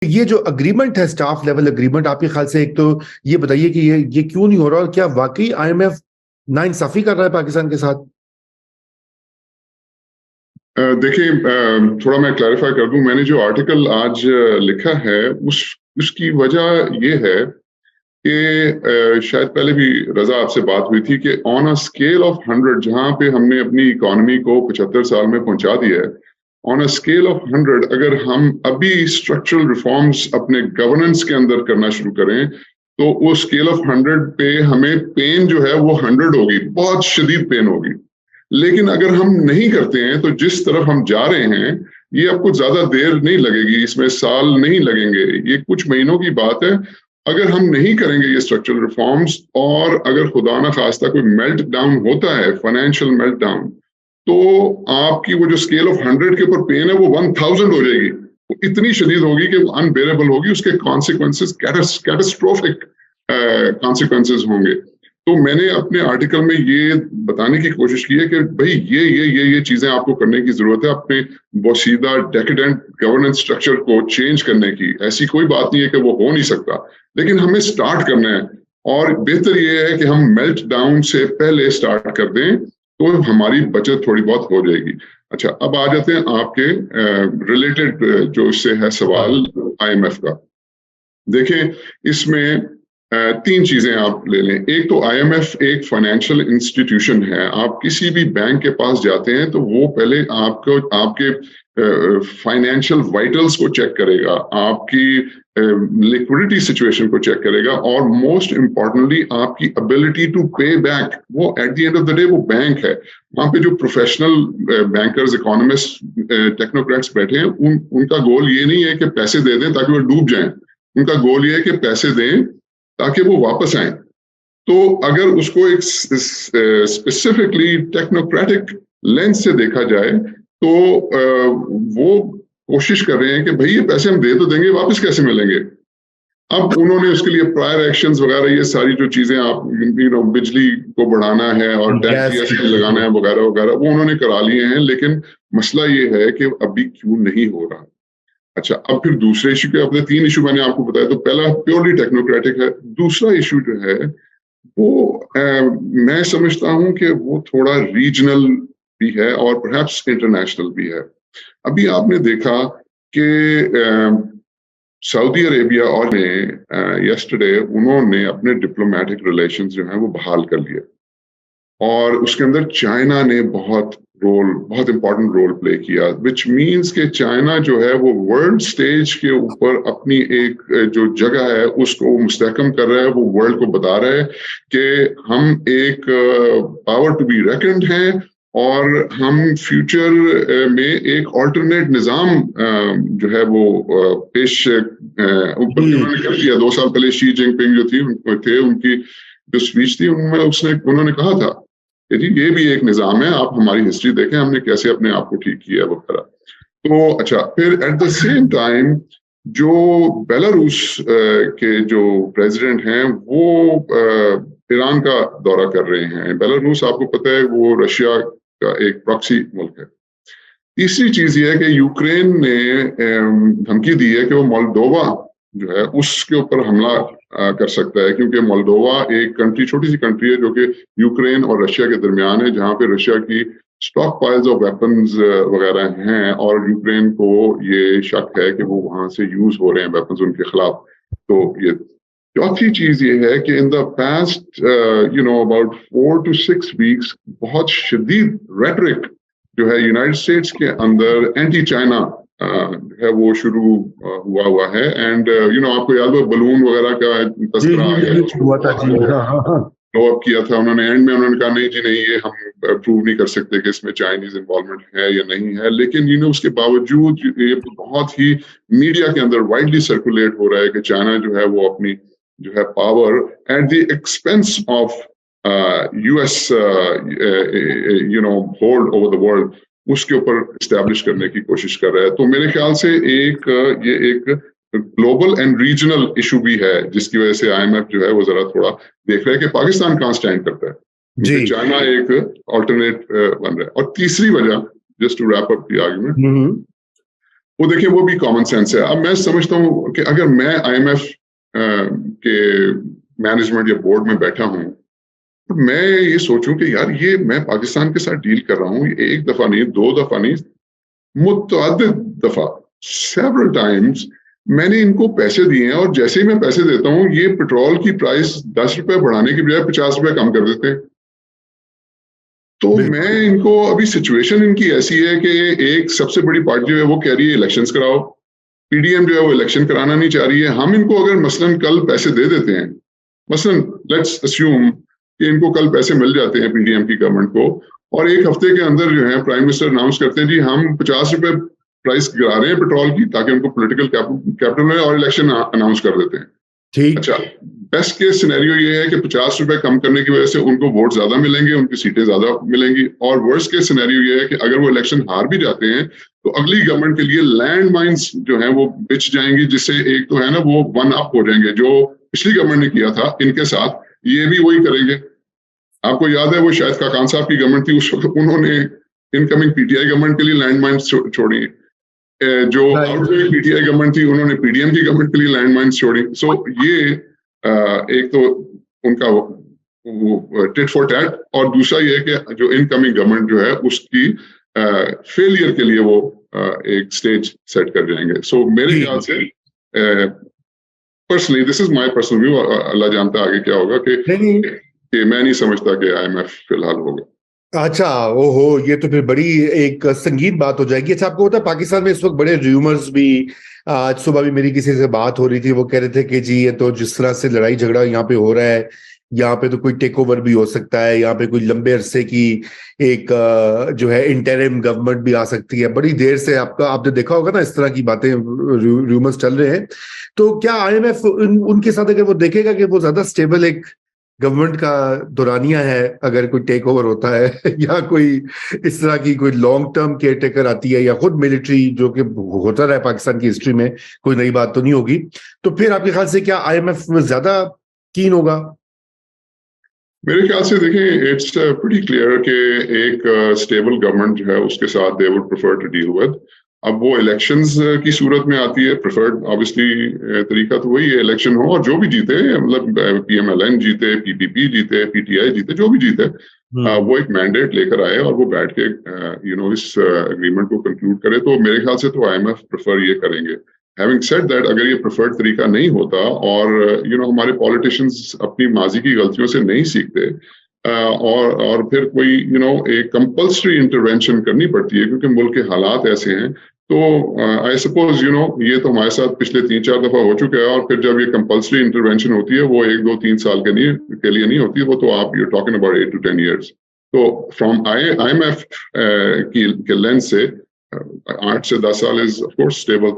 ये जो अग्रीमेंट है, स्टाफ लेवल अग्रीमेंट, आपके ख्याल से एक तो ये बताइए कि ये क्यों नहीं हो रहा, और क्या वाकई आईएमएफ नाइंसाफी कर रहा है पाकिस्तान के साथ? देखिए, थोड़ा मैं क्लैरिफाई कर दूं। मैंने जो आर्टिकल आज लिखा है उसकी वजह ये है कि शायद पहले भी रजा आपसे बात हुई थी कि ऑन अ स्केल ऑफ 100, जहां पे हमने अपनी इकोनॉमी को 75 साल में पहुंचा दिया है, ऑन अ स्केल ऑफ 100 अगर हम अभी स्ट्रक्चरल रिफॉर्म्स अपने गवर्नेंस के अंदर करना शुरू करें तो वो स्केल ऑफ 100 पे हमें पेन जो है वो 100 होगी, बहुत शदीद पेन होगी। लेकिन अगर हम नहीं करते हैं तो जिस तरफ हम जा रहे हैं, ये आपको ज्यादा देर नहीं लगेगी, इसमें साल नहीं लगेंगे, ये कुछ महीनों की बात है। अगर हम नहीं करेंगे ये स्ट्रक्चरल रिफॉर्म्स, और अगर खुदा ना खास्ता कोई मेल्ट डाउन होता है, फाइनेंशियल मेल्ट डाउन, तो आपकी वो जो स्केल ऑफ 100 के ऊपर पेन है वो 1000 हो जाएगी। वो इतनी शदीद होगी कि वो अनबेरेबल होगी, उसके कॉन्सिक्वेंसेस कैटास्ट्रोफिक कॉन्सिक्वेंसेस होंगे। तो मैंने अपने आर्टिकल में ये बताने की कोशिश की है कि भाई ये चीजें आपको करने की जरूरत है, अपने बोसीदा डेकेडेंट गवर्नेंस स्ट्रक्चर को चेंज करने की। ऐसी कोई बात नहीं है कि वो हो नहीं सकता, लेकिन हमें स्टार्ट करना है, और बेहतर ये है कि हम मेल्ट डाउन से पहले स्टार्ट कर दें तो हमारी बचत थोड़ी बहुत हो जाएगी। अच्छा, अब आ जाते हैं आपके रिलेटेड जो इससे है सवाल आईएमएफ का। देखें, इसमें तीन चीजें आप ले लें। एक तो आईएमएफ एक फाइनेंशियल इंस्टीट्यूशन है। आप किसी भी बैंक के पास जाते हैं तो वो पहले आपको आपके फाइनेंशियल वाइटल्स को चेक करेगा, आपकी लिक्विडिटी सिचुएशन को चेक करेगा, और मोस्ट इंपॉर्टेंटली आपकी एबिलिटी टू पे बैक। वो at the end of the day वो बैंक है। वहां पे जो प्रोफेशनल बैंकर्स, इकोनॉमिस्ट, टेक्नोक्रेट्स बैठे हैं, उनका गोल ये नहीं है कि पैसे दे दें ताकि वो डूब जाएं। उनका गोल ये है कि पैसे दें ताकि वो वापस आए। तो अगर उसको एक स्पेसिफिकली टेक्नोक्रेटिक लेंस से देखा जाए तो वो कोशिश कर रहे हैं कि भाई ये पैसे हम दे तो देंगे, वापस कैसे मिलेंगे। अब उन्होंने उसके लिए प्रायर एक्शंस वगैरह, ये सारी जो चीजें आप बिजली को बढ़ाना है और टैक्स जीएसटी लगाना है वगैरह वगैरह, वो उन्होंने करा लिए हैं। लेकिन मसला ये है कि अभी क्यों नहीं हो रहा। अच्छा, अब फिर दूसरे इशू के अपने तीन इशू मैंने आपको बताया। तो पहला प्योरली टेक्नोक्रेटिक है। दूसरा इशू जो है वो मैं समझता हूं कि वो थोड़ा रीजनल भी है और परहैप्स इंटरनेशनल भी है। अभी आपने देखा कि सऊदी अरेबिया और यस्टरडे उन्होंने अपने डिप्लोमेटिक रिलेशंस जो हैं वो बहाल कर लिए, और उसके अंदर चाइना ने बहुत इंपॉर्टेंट रोल प्ले किया, विच मीन्स कि चाइना जो है वो वर्ल्ड स्टेज के ऊपर अपनी एक जो जगह है उसको मुस्तहकम कर रहा है। वो वर्ल्ड को बता रहा है कि हम एक पावर टू बी रेकन्ड हैं, और हम फ्यूचर में एक ऑल्टरनेट निज़ाम जो है वो पेश ऊपर उन्होंने कर दिया। 2 साल पहले शी जिनपिंग जो थे उनकी जो स्पीच थी उनमें उन्होंने कहा था जी ये भी एक निज़ाम है, आप हमारी हिस्ट्री देखें हमने कैसे अपने आप को ठीक किया वगैरह। तो अच्छा, फिर एट द सेम टाइम जो बेलारूस के जो प्रेसिडेंट हैं वो ईरान का दौरा कर रहे हैं। बेलारूस आपको पता है वो रशिया का एक प्रॉक्सी मुल्क है। तीसरी चीज ये है कि यूक्रेन ने धमकी दी है कि वो मोल्डोवा जो है उसके ऊपर हमला कर सकता है, क्योंकि मोल्डोवा एक कंट्री, छोटी सी कंट्री है जो कि यूक्रेन और रशिया के दरमियान है, जहां पे रशिया की स्टॉक पाइल्स ऑफ वेपन्स वगैरह हैं, और यूक्रेन को ये शक है कि वो वहां से यूज हो रहे हैं वेपन्स उनके खिलाफ। तो ये चौथी चीज ये है कि in the past about 4 to 6 weeks बहुत शदीद रेटरिक जो है यूनाइटेड स्टेट्स के अंदर एंटी चाइना है वो शुरू हुआ है। एंड आपको याद हो बलून वगैरह का तस्करा आ गया, लो अप किया था उन्होंने। एंड में उन्होंने कहा नहीं जी नहीं, ये हम प्रूव नहीं कर सकते कि इसमें चाइनीज इन्वॉल्वमेंट है या नहीं है। लेकिन उसके बावजूद ये बहुत ही मीडिया के अंदर वाइडली सर्कुलेट हो रहा है कि चाइना जो है वो अपनी जो है power at the expense of US hold over the world, उसके ऊपर इस्टेब्लिश करने की कोशिश कर रहा है। तो मेरे ख्याल से ये एक ग्लोबल एंड रीजनल इशू भी है, जिसकी वजह से आईएमएफ जो है वो जरा थोड़ा देख रहा है कि पाकिस्तान कहाँ स्टैंड करता है, क्योंकि चाइना एक ऑल्टरनेट बन रहा है। और तीसरी वजह, just to wrap up the argument, वो देखिए वो भी कॉमन सेंस है। अब मैं समझता हूँ कि अगर मैं IMF के मैनेजमेंट या बोर्ड में बैठा हूँ तो मैं ये सोचूं कि यार ये मैं पाकिस्तान के साथ डील कर रहा हूँ, एक दफा नहीं, 2 दफा नहीं, मुतअद्दिद दफा, सेवरल टाइम्स मैंने इनको पैसे दिए हैं, और जैसे ही मैं पैसे देता हूँ ये पेट्रोल की प्राइस 10 रुपए बढ़ाने की बजाय 50 रुपए कम कर देते हैं। तो मैं इनको, अभी सिचुएशन इनकी ऐसी है कि एक सबसे बड़ी पार्टी जो है वो कह रही है इलेक्शंस कराओ, PDM जो है वो इलेक्शन कराना नहीं चाह रही है। हम इनको अगर मसलन कल पैसे दे देते हैं, मसलन लेट्स अस्यूम कि इनको कल पैसे मिल जाते हैं PDM की गवर्नमेंट को, और एक हफ्ते के अंदर जो है प्राइम मिनिस्टर अनाउंस करते हैं जी हम 50 रुपए प्राइस गिरा रहे हैं पेट्रोल की ताकि उनको पॉलिटिकल कैपिटल में, और इलेक्शन अनाउंस कर देते हैं। ठीक। अच्छा, बेस्ट केस सिनेरियो ये है कि 50 रुपए कम करने की वजह से उनको वोट ज्यादा मिलेंगे, उनकी सीटें ज्यादा मिलेंगी, और वर्स्ट केस सिनेरियो ये है कि अगर वो इलेक्शन हार भी जाते हैं तो अगली गवर्नमेंट के लिए लैंड माइंस जो है वो बिछ जाएंगी, जिससे एक तो है ना वो वन अप हो जाएंगे। जो पिछली गवर्नमेंट ने किया था इनके साथ, ये भी वही करेंगे। आपको याद है वो शायद खाकान साहब की गवर्नमेंट थी, उस वक्त उन्होंने इनकमिंग PTI गवर्नमेंट के लिए लैंड माइंस छोड़ी, जो आउटगोइंग PTI गवर्नमेंट थी उन्होंने PDM की गवर्नमेंट के लिए लैंड माइंस छोड़ी। सो ये एक तो उनका वो टिट फॉर टैट, और दूसरा ये है कि जो इनकमिंग गवर्नमेंट जो है उसकी फेलियर के लिए वो एक स्टेज सेट कर जाएंगे। सो मेरे ख्याल से personally, this is my personal view, Allah जानता आगे क्या होगा, कि मैं नहीं समझता कि IMF फिलहाल होगा। अच्छा, ओहो, ये तो फिर बड़ी एक संगीन बात हो जाएगी। अच्छा, आपको पता है पाकिस्तान में इस वक्त बड़े र्यूमर्स भी, आज सुबह भी मेरी किसी से बात हो रही थी, वो कह रहे थे कि जी ये तो जिस तरह से लड़ाई झगड़ा यहाँ पे हो रहा है, यहाँ पे तो कोई टेक ओवर भी हो सकता है, यहाँ पे कोई लंबे अरसे की एक जो है इंटरिम गवर्नमेंट भी आ सकती है। बड़ी देर से आपने देखा होगा ना इस तरह की बातें, र्यूमर्स चल रहे हैं। तो क्या IMF उनके साथ अगर वो देखेगा कि वो ज्यादा स्टेबल एक गवर्नमेंट का दौरानिया है अगर कोई टेक ओवर होता है, या कोई इस तरह की कोई लॉन्ग टर्म केयर टेकर आती है, या खुद मिलिट्री, जो कि होता रहा है पाकिस्तान की हिस्ट्री में, कोई नई बात तो नहीं होगी, तो फिर आपके ख्याल से क्या IMF में ज्यादा कीन होगा? मेरे ख्याल से देखें, इट्स प्रीटी क्लियर कि एक स्टेबल गवर्नमेंट जो है उसके साथ they would prefer to deal with. अब वो इलेक्शंस की सूरत में आती है, प्रेफर्ड ऑब्वियसली तरीका तो वही है, इलेक्शन हो और जो भी जीते, मतलब PMLN जीते, PPP जीते, PTI जीते, जो भी जीते, वो एक मैंडेट लेकर आए और वो बैठ के इस एग्रीमेंट को कंक्लूड करे। तो मेरे ख्याल से तो IMF प्रेफर ये करेंगे। हैविंग सेड दैट, अगर ये प्रेफर्ड तरीका नहीं होता और हमारे पॉलिटिशियंस अपनी माजी की गलतियों से नहीं सीखते, और फिर कोई एक कंपल्सरी इंटरवेंशन करनी पड़ती है क्योंकि मुल्क के हालात ऐसे हैं, तो आई सपोज ये तो हमारे साथ पिछले 3-4 दफा हो चुका है। और फिर जब ये कंपल्सरी इंटरवेंशन होती है वो 1-2-3 साल के लिए नहीं होती, वो तो आप you're talking about 8 to 10 years। तो फ्रॉम IMF के लेंस से 8 से 10 साल इज ऑफ कोर्स स्टेबल।